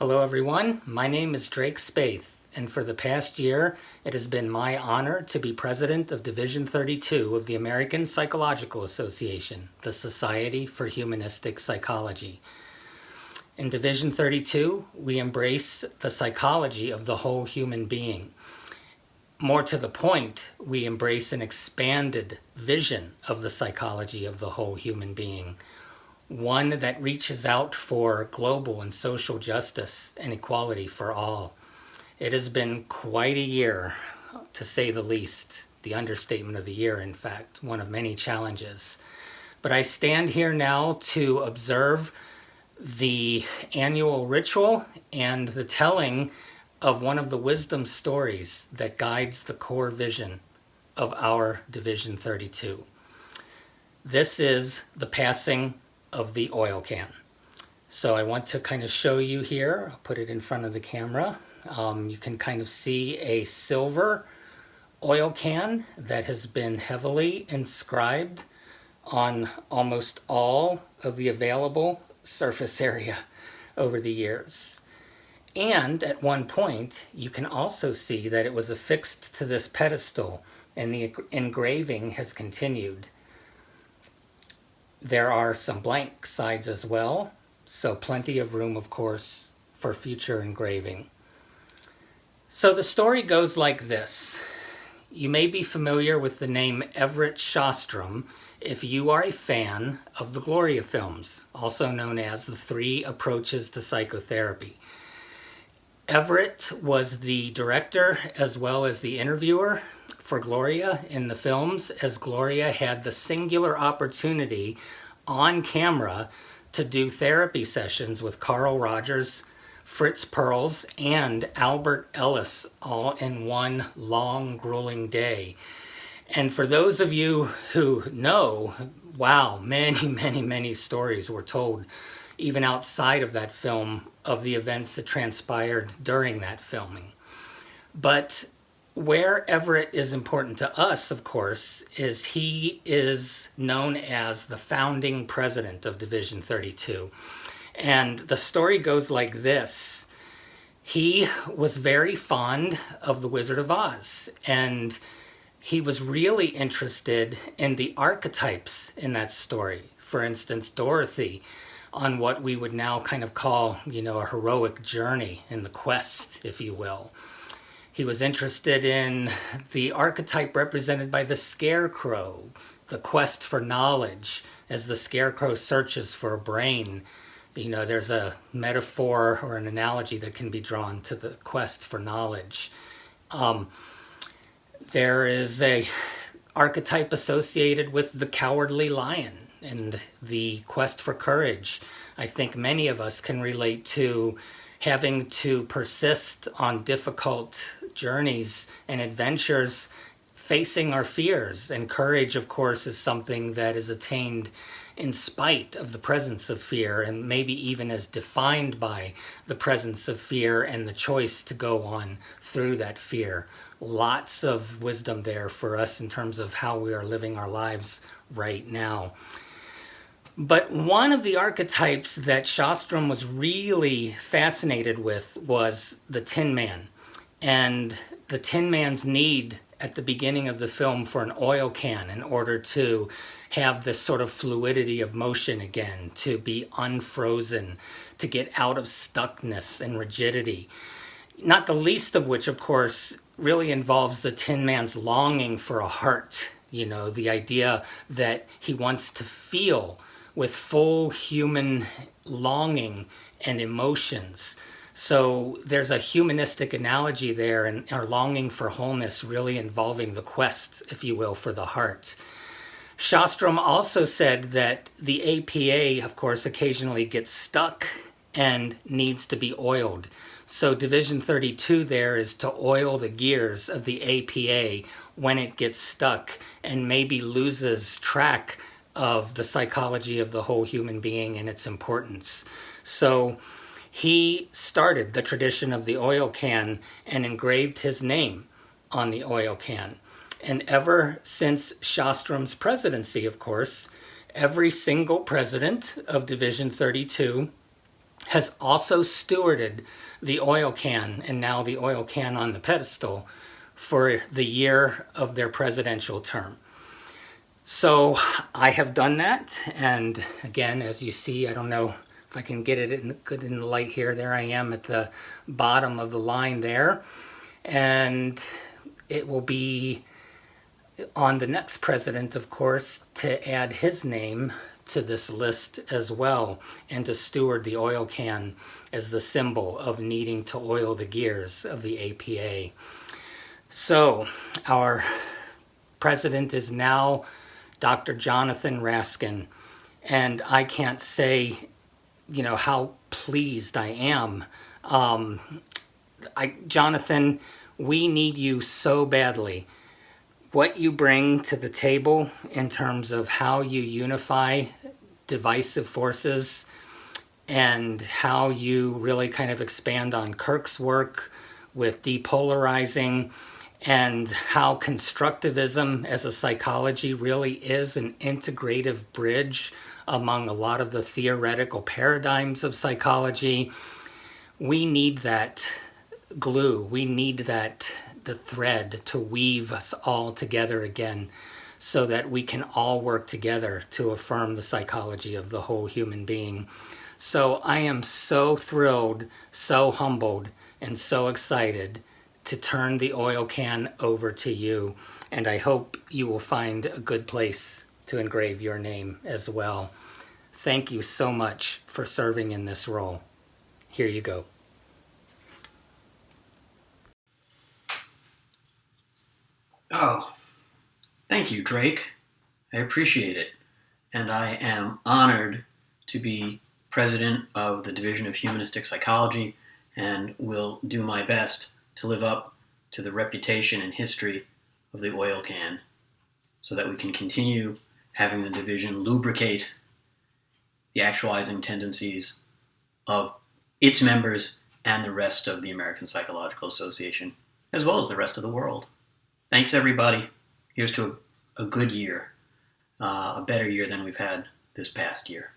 Hello everyone, my name is Drake Spaeth, and for the past year it has been my honor to be president of Division 32 of the American Psychological Association, the Society for Humanistic Psychology. In Division 32, we embrace the psychology of the whole human being. More to the point, we embrace an expanded vision of the psychology of the whole human being, one that reaches out for global and social justice and equality for all. It has been quite a year, to say the least, the understatement of the year, in fact, one of many challenges. But I stand here now to observe the annual ritual and the telling of one of the wisdom stories that guides the core vision of our Division 32. This is the passing of the oil can. So I want to kind of show you here. I'll put it in front of the camera. You can kind of see a silver oil can that has been heavily inscribed on almost all of the available surface area over the years. And at one point, you can also see that it was affixed to this pedestal, and the engraving has continued. There are some blank sides as well, so plenty of room, of course, for future engraving. So the story goes like this. You may be familiar with the name Everett Shostrom if you are a fan of the Gloria films, also known as the 3 Approaches to Psychotherapy. Everett was the director as well as the interviewer for Gloria in the films, as Gloria had the singular opportunity on camera to do therapy sessions with Carl Rogers, Fritz Perls, and Albert Ellis all in one long, grueling day. And for those of you who know, wow, many stories were told, even outside of that film, of the events that transpired during that filming. But where Everett is important to us, of course, is he is known as the founding president of Division 32. And the story goes like this. He was very fond of The Wizard of Oz, and he was really interested in the archetypes in that story. For instance, Dorothy, on what we would now kind of call, a heroic journey in the quest, if you will. He was interested in the archetype represented by the scarecrow, the quest for knowledge, as the scarecrow searches for a brain. There's a metaphor or an analogy that can be drawn to the quest for knowledge. There is a archetype associated with the cowardly lion and the quest for courage. I think many of us can relate to having to persist on difficult journeys and adventures, facing our fears. And courage, of course, is something that is attained in spite of the presence of fear, and maybe even as defined by the presence of fear and the choice to go on through that fear. Lots of wisdom there for us in terms of how we are living our lives right now. But one of the archetypes that Shostrom was really fascinated with was the Tin Man, and the Tin Man's need at the beginning of the film for an oil can in order to have this sort of fluidity of motion again, to be unfrozen, to get out of stuckness and rigidity. Not the least of which, of course, really involves the Tin Man's longing for a heart. The idea that he wants to feel with full human longing and emotions. So there's a humanistic analogy there, and our longing for wholeness really involving the quest, if you will, for the heart. Shostrom also said that the APA, of course, occasionally gets stuck and needs to be oiled. So Division 32 there is to oil the gears of the APA when it gets stuck and maybe loses track of the psychology of the whole human being and its importance. So he started the tradition of the oil can and engraved his name on the oil can. And ever since Shostrom's presidency, of course, every single president of Division 32 has also stewarded the oil can, and now the oil can on the pedestal, for the year of their presidential term. So I have done that, and again, as you see, I don't know if I can get it good in the light here. There I am at the bottom of the line there, and it will be on the next president, of course, to add his name to this list as well, and to steward the oil can as the symbol of needing to oil the gears of the APA. So our president is now Dr. Jonathan Raskin, and I can't say, how pleased I am. Jonathan, we need you so badly. What you bring to the table in terms of how you unify divisive forces and how you really kind of expand on Kirk's work with depolarizing, and how constructivism as a psychology really is an integrative bridge among a lot of the theoretical paradigms of psychology. We need that glue. We need the thread to weave us all together again, so that we can all work together to affirm the psychology of the whole human being. So I am so thrilled, so humbled, and so excited to turn the oil can over to you, and I hope you will find a good place to engrave your name as well. Thank you so much for serving in this role. Here you go. Oh, thank you, Drake. I appreciate it, and I am honored to be president of the Division of Humanistic Psychology, and will do my best to live up to the reputation and history of the oil can, so that we can continue having the division lubricate the actualizing tendencies of its members and the rest of the American Psychological Association, as well as the rest of the world. Thanks, everybody. Here's to a good year, a better year than we've had this past year.